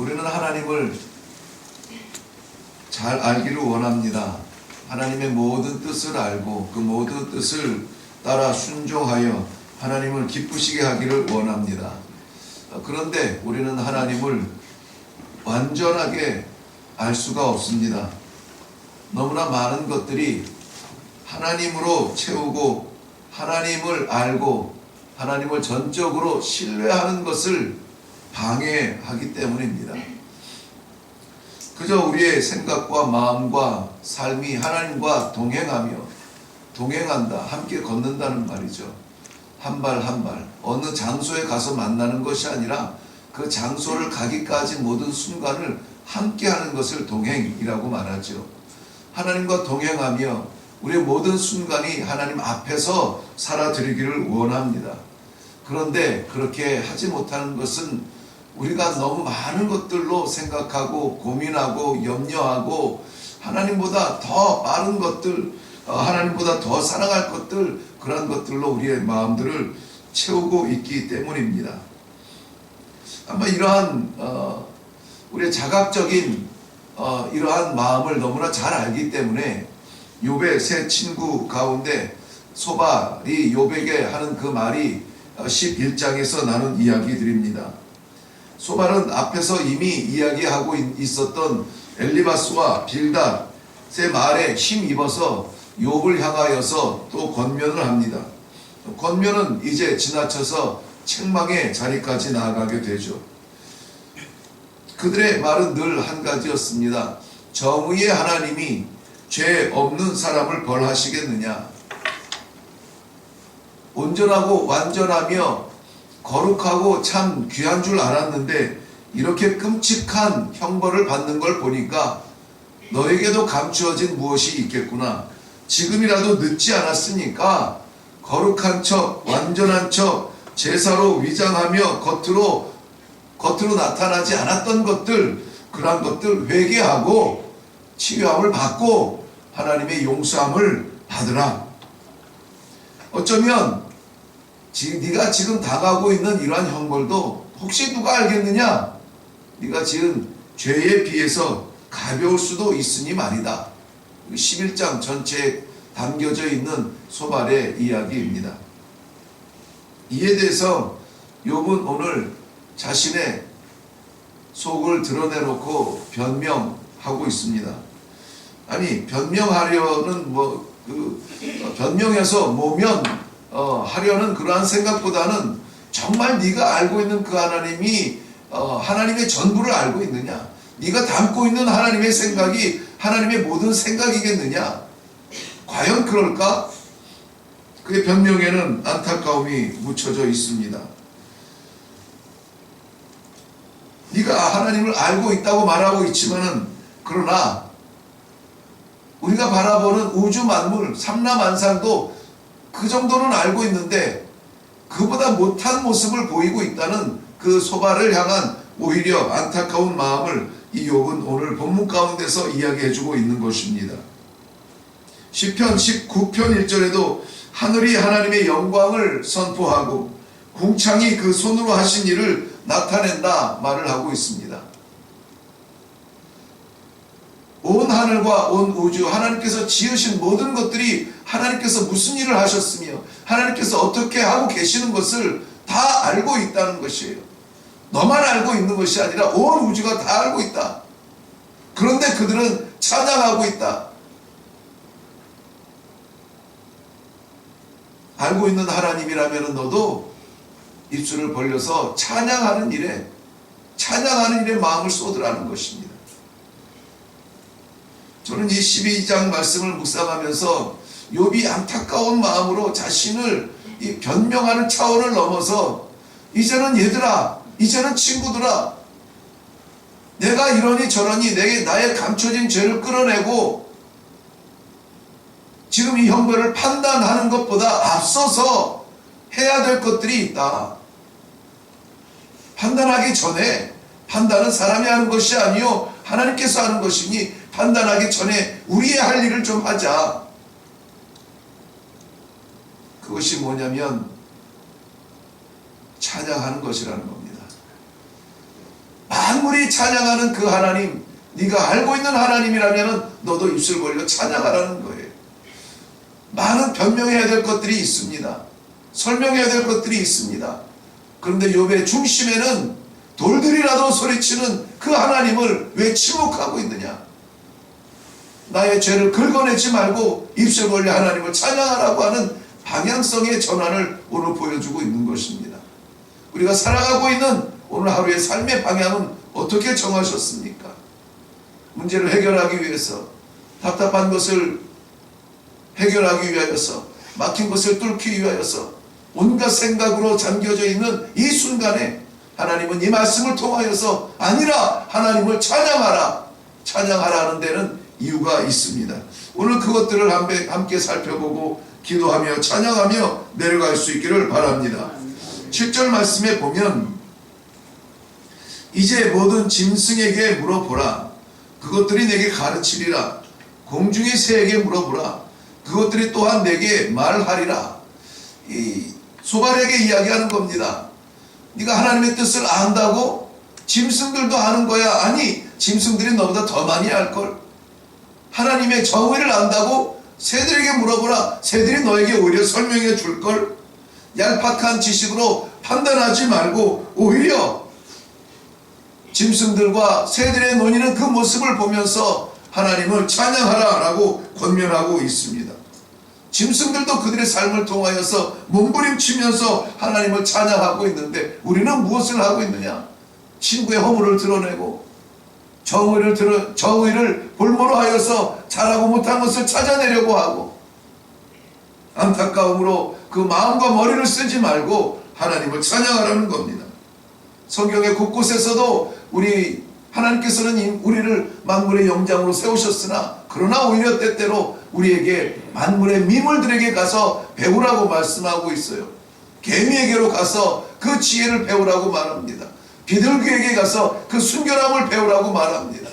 우리는 하나님을 잘 알기를 원합니다. 하나님의 모든 뜻을 알고 그 모든 뜻을 따라 순종하여 하나님을 기쁘시게 하기를 원합니다. 그런데 우리는 하나님을 완전하게 알 수가 없습니다. 너무나 많은 것들이 하나님으로 채우고 하나님을 알고 하나님을 전적으로 신뢰하는 것을 방해하기 때문입니다. 그저 우리의 생각과 마음과 삶이 하나님과 동행한다, 함께 걷는다는 말이죠. 한 발 한 발 어느 장소에 가서 만나는 것이 아니라 그 장소를 가기까지 모든 순간을 함께하는 것을 동행이라고 말하죠. 하나님과 동행하며 우리의 모든 순간이 하나님 앞에서 살아드리기를 원합니다. 그런데 그렇게 하지 못하는 것은 우리가 너무 많은 것들로 생각하고 고민하고 염려하고 하나님보다 더 빠른 것들, 하나님보다 더 사랑할 것들, 그런 것들로 우리의 마음들을 채우고 있기 때문입니다. 아마 이러한 우리의 자각적인 이러한 마음을 너무나 잘 알기 때문에 욥의 세 친구 가운데 소발이 욥에게 하는 그 말이 11장에서 나눈 이야기들입니다. 소발은 앞에서 이미 이야기하고 있었던 엘리바스와 빌닷의 말에 힘입어서 욥을 향하여서 또 권면을 합니다. 권면은 이제 지나쳐서 책망의 자리까지 나아가게 되죠. 그들의 말은 늘 한 가지였습니다. 정의의 하나님이 죄 없는 사람을 벌하시겠느냐? 온전하고 완전하며 거룩하고 참 귀한 줄 알았는데 이렇게 끔찍한 형벌을 받는 걸 보니까 너에게도 감추어진 무엇이 있겠구나. 지금이라도 늦지 않았으니까 거룩한 척, 완전한 척, 제사로 위장하며 겉으로 나타나지 않았던 것들, 그러한 것들 회개하고 치유함을 받고 하나님의 용서함을 받으라. 어쩌면 네가 지금 당하고 있는 이러한 형벌도 혹시 누가 알겠느냐? 네가 지은 죄에 비해서 가벼울 수도 있으니 말이다. 11장 전체에 담겨져 있는 소발의 이야기입니다. 이에 대해서 욥은 오늘 자신의 속을 드러내놓고 변명하고 있습니다. 아니, 변명하려는 변명해서 하려는 그러한 생각보다는 정말 네가 알고 있는 그 하나님이 하나님의 전부를 알고 있느냐? 네가 담고 있는 하나님의 생각이 하나님의 모든 생각이겠느냐? 과연 그럴까? 그의 변명에는 안타까움이 묻혀져 있습니다. 네가 하나님을 알고 있다고 말하고 있지만은 그러나 우리가 바라보는 우주 만물, 삼라만상도 그 정도는 알고 있는데 그보다 못한 모습을 보이고 있다는 그 소발을 향한 오히려 안타까운 마음을 이 욥은 오늘 본문 가운데서 이야기해주고 있는 것입니다. 시편 19편 1절에도 하늘이 하나님의 영광을 선포하고 궁창이 그 손으로 하신 일을 나타낸다 말을 하고 있습니다. 온 하늘과 온 우주, 하나님께서 지으신 모든 것들이 하나님께서 무슨 일을 하셨으며 하나님께서 어떻게 하고 계시는 것을 다 알고 있다는 것이에요. 너만 알고 있는 것이 아니라 온 우주가 다 알고 있다. 그런데 그들은 찬양하고 있다. 알고 있는 하나님이라면 너도 입술을 벌려서 찬양하는 일에 마음을 쏟으라는 것입니다. 저는 이 12장 말씀을 묵상하면서 욥이 안타까운 마음으로 자신을 이 변명하는 차원을 넘어서 이제는 얘들아, 이제는 친구들아, 내가 이러니 저러니 나의 감춰진 죄를 끌어내고 지금 이 형벌을 판단하는 것보다 앞서서 해야 될 것들이 있다. 판단하기 전에, 판단은 사람이 하는 것이 아니요 하나님께서 하는 것이니 판단하기 전에 우리의 할 일을 좀 하자. 그것이 뭐냐면 찬양하는 것이라는 겁니다. 만물이 찬양하는 그 하나님, 네가 알고 있는 하나님이라면 너도 입술 벌려 찬양하라는 거예요. 많은 변명해야 될 것들이 있습니다. 설명해야 될 것들이 있습니다. 그런데 욥의 중심에는 돌들이라도 소리치는 그 하나님을 왜 침묵하고 있느냐? 나의 죄를 긁어내지 말고 입술 벌려 하나님을 찬양하라고 하는 방향성의 전환을 오늘 보여주고 있는 것입니다. 우리가 살아가고 있는 오늘 하루의 삶의 방향은 어떻게 정하셨습니까? 문제를 해결하기 위해서, 답답한 것을 해결하기 위하여서, 막힌 것을 뚫기 위하여서 온갖 생각으로 잠겨져 있는 이 순간에 하나님은 이 말씀을 통하여서 아니라 하나님을 찬양하라, 찬양하라 하는 데는 이유가 있습니다. 오늘 그것들을 함께 살펴보고 기도하며 찬양하며 내려갈 수 있기를 바랍니다. 7절 말씀에 보면 이제 모든 짐승에게 물어보라. 그것들이 내게 가르치리라. 공중의 새에게 물어보라. 그것들이 또한 내게 말하리라. 이 소발에게 이야기하는 겁니다. 네가 하나님의 뜻을 안다고? 짐승들도 아는 거야. 아니, 짐승들이 너보다 더 많이 알걸. 하나님의 정의를 안다고? 새들에게 물어보라. 새들이 너에게 오히려 설명해 줄걸. 얄팍한 지식으로 판단하지 말고 오히려 짐승들과 새들의 논의는 그 모습을 보면서 하나님을 찬양하라 라고 권면하고 있습니다. 짐승들도 그들의 삶을 통하여서 몸부림치면서 하나님을 찬양하고 있는데 우리는 무엇을 하고 있느냐? 친구의 허물을 드러내고 정의를 볼모로 하여서 잘하고 못한 것을 찾아내려고 하고, 안타까움으로 그 마음과 머리를 쓰지 말고 하나님을 찬양하라는 겁니다. 성경의 곳곳에서도 하나님께서는 우리를 만물의 영장으로 세우셨으나 그러나 오히려 때때로 우리에게 만물의 미물들에게 가서 배우라고 말씀하고 있어요. 개미에게로 가서 그 지혜를 배우라고 말합니다. 비둘기에게 가서 그 순결함을 배우라고 말합니다.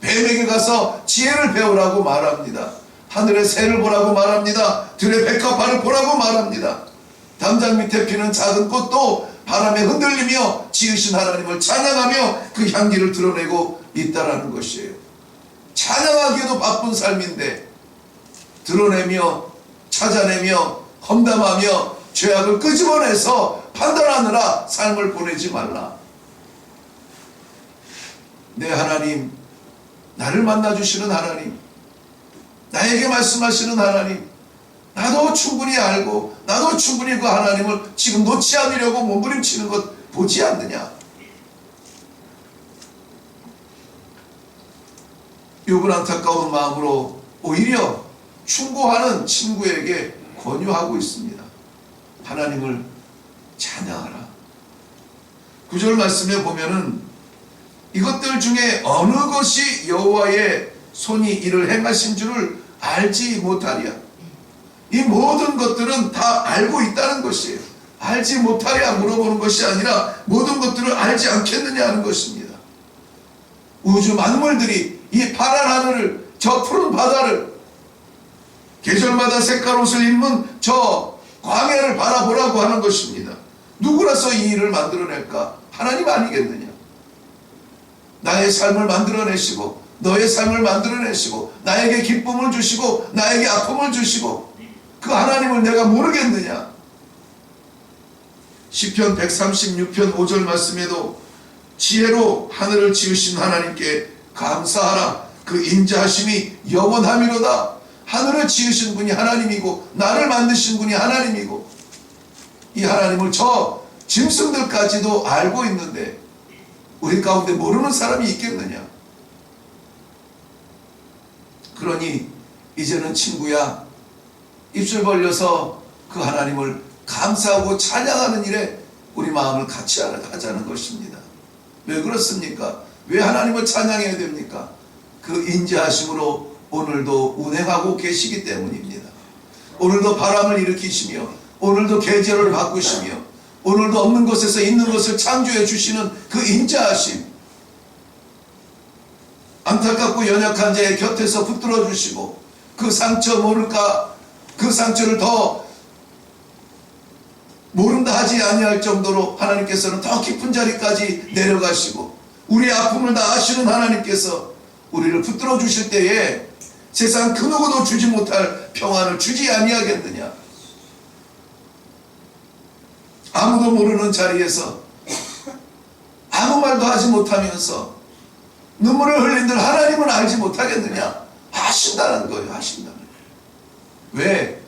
뱀에게 가서 지혜를 배우라고 말합니다. 하늘의 새를 보라고 말합니다. 들의 백합화를 보라고 말합니다. 담장 밑에 피는 작은 꽃도 바람에 흔들리며 지으신 하나님을 찬양하며 그 향기를 드러내고 있다라는 것이에요. 찬양하기에도 바쁜 삶인데 드러내며 찾아내며 험담하며 죄악을 끄집어내서 판단하느라 삶을 보내지 말라. 내 하나님, 나를 만나주시는 하나님, 나에게 말씀하시는 하나님, 나도 충분히 알고 나도 충분히 그 하나님을 지금 놓지 않으려고 몸부림치는 것 보지 않느냐? 욥은 안타까운 마음으로 오히려 충고하는 친구에게 권유하고 있습니다. 하나님을 찬양하라. 9절 말씀에 보면은 이것들 중에 어느 것이 여호와의 손이 이를 행하신 줄을 알지 못하리야. 이 모든 것들은 다 알고 있다는 것이에요. 알지 못하랴 물어보는 것이 아니라 모든 것들을 알지 않겠느냐 하는 것입니다. 우주 만물들이 이 파란 하늘을, 저 푸른 바다를, 계절마다 색깔 옷을 입는 저 광야를 바라보라고 하는 것입니다. 누구라서 이 일을 만들어낼까? 하나님 아니겠느냐? 나의 삶을 만들어내시고 너의 삶을 만들어내시고 나에게 기쁨을 주시고 나에게 아픔을 주시고 그 하나님을 내가 모르겠느냐? 시편 136편 5절 말씀에도 지혜로 하늘을 지으신 하나님께 감사하라. 그 인자하심이 영원함이로다. 하늘을 지으신 분이 하나님이고 나를 만드신 분이 하나님이고 이 하나님을 저 짐승들까지도 알고 있는데 우리 가운데 모르는 사람이 있겠느냐? 그러니 이제는 친구야, 입술 벌려서 그 하나님을 감사하고 찬양하는 일에 우리 마음을 같이 하자는 것입니다. 왜 그렇습니까? 왜 하나님을 찬양해야 됩니까? 그 인자하심으로 오늘도 운행하고 계시기 때문입니다. 오늘도 바람을 일으키시며 오늘도 계절을 바꾸시며 오늘도 없는 것에서 있는 것을 창조해 주시는 그 인자하심, 안타깝고 연약한 자의 곁에서 붙들어 주시고 그 상처 모를까, 그 상처를 더 모른다 하지 아니할 정도로 하나님께서는 더 깊은 자리까지 내려가시고 우리의 아픔을 다 아시는 하나님께서 우리를 붙들어 주실 때에 세상 그 누구도 주지 못할 평안을 주지 아니하겠느냐. 아무도 모르는 자리에서 아무 말도 하지 못하면서 눈물을 흘린들 하나님은 알지 못하겠느냐. 하신다는 거예요. 하신다는 거예요. 왜?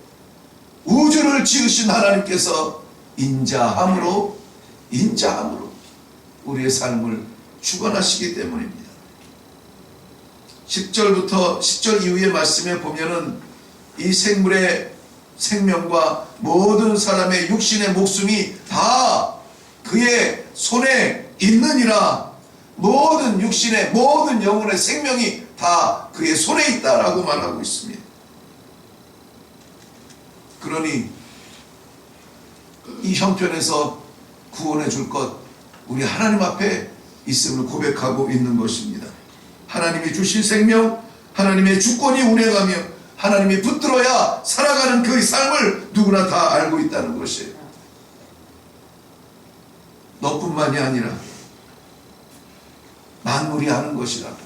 우주를 지으신 하나님께서 인자함으로 우리의 삶을 주관하시기 때문입니다. 10절부터 10절 이후의 말씀에 보면은 이 생물의 생명과 모든 사람의 육신의 목숨이 다 그의 손에 있느니라. 모든 육신의 모든 영혼의 생명이 다 그의 손에 있다라고 말하고 있습니다. 그러니 이 형편에서 구원해 줄 것 우리 하나님 앞에 있음을 고백하고 있는 것입니다. 하나님이 주신 생명, 하나님의 주권이 운행하며 하나님이 붙들어야 살아가는 그 삶을 누구나 다 알고 있다는 것이에요. 너뿐만이 아니라 만물이 아는 것이라고.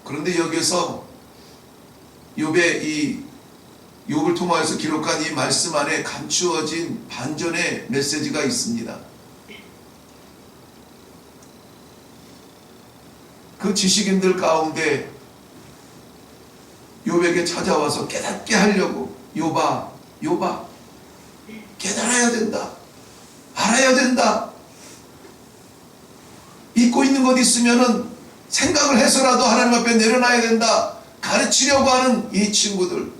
그런데 여기서 욥을 통하여서 기록한 이 말씀 안에 감추어진 반전의 메시지가 있습니다. 그 지식인들 가운데 욥에게 찾아와서 깨닫게 하려고 욥아 깨달아야 된다. 알아야 된다. 잊고 있는 것 있으면은 생각을 해서라도 하나님 앞에 내려놔야 된다. 가르치려고 하는 이 친구들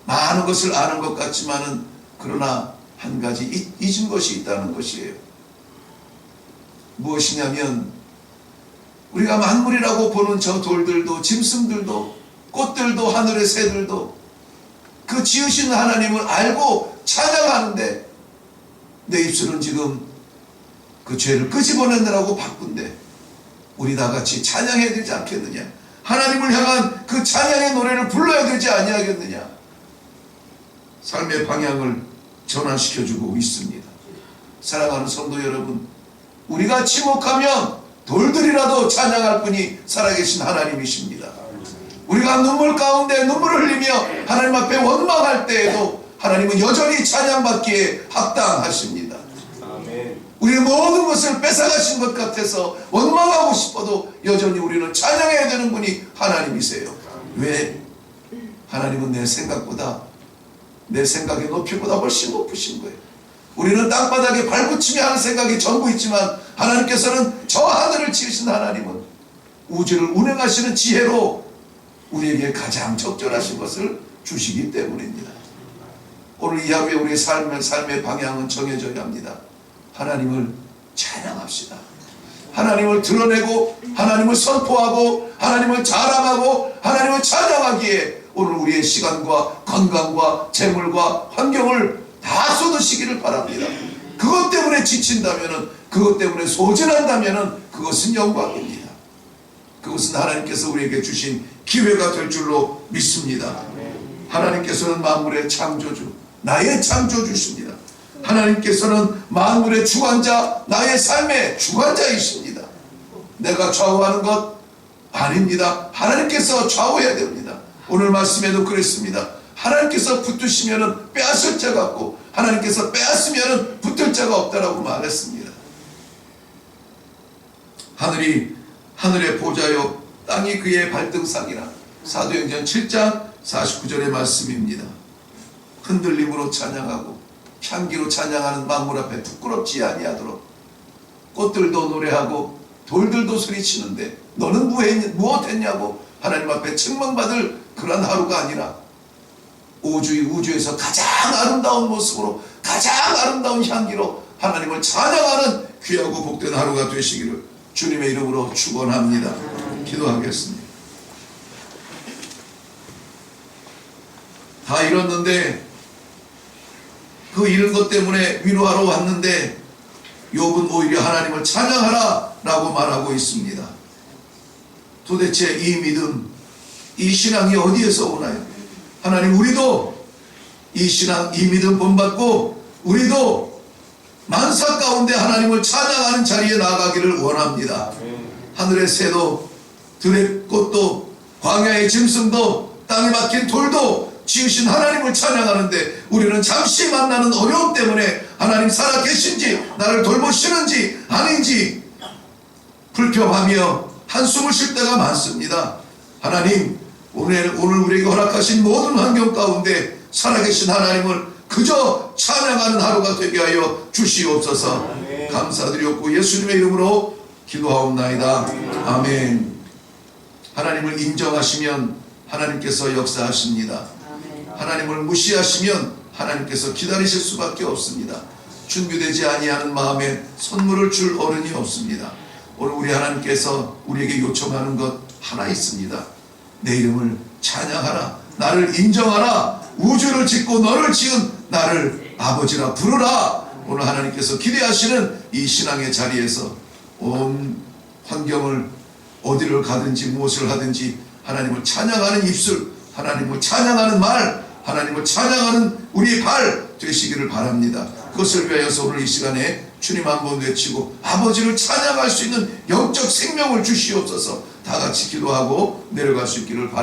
많은 것을 아는 것 같지만은 그러나 한 가지 잊은 것이 있다는 것이에요. 무엇이냐면 우리가 만물이라고 보는 저 돌들도 짐승들도 꽃들도 하늘의 새들도 그 지으신 하나님을 알고 찬양하는데 내 입술은 지금 그 죄를 끄집어내느라고 바쁜데 우리 다같이 찬양해야 되지 않겠느냐. 하나님을 향한 그 찬양의 노래를 불러야 되지 아니하겠느냐. 삶의 방향을 전환시켜주고 있습니다. 사랑하는 성도 여러분, 우리가 침묵하면 돌들이라도 찬양할 분이 살아계신 하나님이십니다. 우리가 눈물 가운데 눈물을 흘리며 하나님 앞에 원망할 때에도 하나님은 여전히 찬양받기에 합당하십니다. 우리의 모든 것을 뺏어가신 것 같아서 원망하고 싶어도 여전히 우리는 찬양해야 되는 분이 하나님이세요. 왜? 하나님은 내 생각보다 내 생각의 높이보다 훨씬 높으신 거예요. 우리는 땅바닥에 발붙이며 하는 생각이 전부 있지만 하나님께서는 저 하늘을 지으신 하나님은 우주를 운행하시는 지혜로 우리에게 가장 적절하신 것을 주시기 때문입니다. 오늘 이 하루에 우리의 삶의 방향은 정해져야 합니다. 하나님을 찬양합시다. 하나님을 드러내고 하나님을 선포하고 하나님을 자랑하고 하나님을 찬양하기에 오늘 우리의 시간과 건강과 재물과 환경을 다 쏟으시기를 바랍니다. 그것 때문에 지친다면, 그것 때문에 소진한다면 그것은 영광입니다. 그것은 하나님께서 우리에게 주신 기회가 될 줄로 믿습니다. 하나님께서는 만물의 창조주, 나의 창조주십니다. 하나님께서는 만물의 주관자, 나의 삶의 주관자이십니다. 내가 좌우하는 것 아닙니다. 하나님께서 좌우해야 됩니다. 오늘 말씀에도 그랬습니다. 하나님께서 붙드시면 빼앗을 자가 없고 하나님께서 빼앗으면 붙을 자가 없다라고 말했습니다. 하늘이 하늘의 보좌요 땅이 그의 발등상이라. 사도행전 7장 49절의 말씀입니다. 흔들림으로 찬양하고 향기로 찬양하는 만물 앞에 부끄럽지 아니하도록 꽃들도 노래하고 돌들도 소리치는데 너는 무엇했냐고 하나님 앞에 책망받을 그런 하루가 아니라 우주에서 가장 아름다운 모습으로 가장 아름다운 향기로 하나님을 찬양하는 귀하고 복된 하루가 되시기를 주님의 이름으로 축원합니다. 기도하겠습니다. 다 잃었는데 그 잃은 것 때문에 위로하러 왔는데 욥은 오히려 하나님을 찬양하라 라고 말하고 있습니다. 도대체 이 믿음, 이 신앙이 어디에서 오나요? 하나님, 우리도 이 신앙, 이 믿음 본받고 우리도 만사 가운데 하나님을 찬양하는 자리에 나아가기를 원합니다. 하늘의 새도 들의 꽃도 광야의 짐승도 땅에 박힌 돌도 지으신 하나님을 찬양하는데 우리는 잠시 만나는 어려움 때문에 하나님 살아계신지 나를 돌보시는지 아닌지 불평하며 한숨을 쉴 때가 많습니다. 하나님 오늘 우리에게 허락하신 모든 환경 가운데 살아계신 하나님을 그저 찬양하는 하루가 되게 하여 주시옵소서. 감사드렸고 예수님의 이름으로 기도하옵나이다. 아멘. 하나님을 인정하시면 하나님께서 역사하십니다. 하나님을 무시하시면 하나님께서 기다리실 수밖에 없습니다. 준비되지 아니하는 마음에 선물을 줄 어른이 없습니다. 오늘 우리 하나님께서 우리에게 요청하는 것 하나 있습니다. 내 이름을 찬양하라. 나를 인정하라. 우주를 짓고 너를 지은 나를 아버지라 부르라. 오늘 하나님께서 기대하시는 이 신앙의 자리에서 온 환경을 어디를 가든지 무엇을 하든지 하나님을 찬양하는 입술, 하나님을 찬양하는 말, 하나님을 찬양하는 우리의 발 되시기를 바랍니다. 그것을 위하여서 오늘 이 시간에 주님 한번 외치고 아버지를 찬양할 수 있는 영적 생명을 주시옵소서. 다 같이 기도하고 내려갈 수 있기를 바랍니다.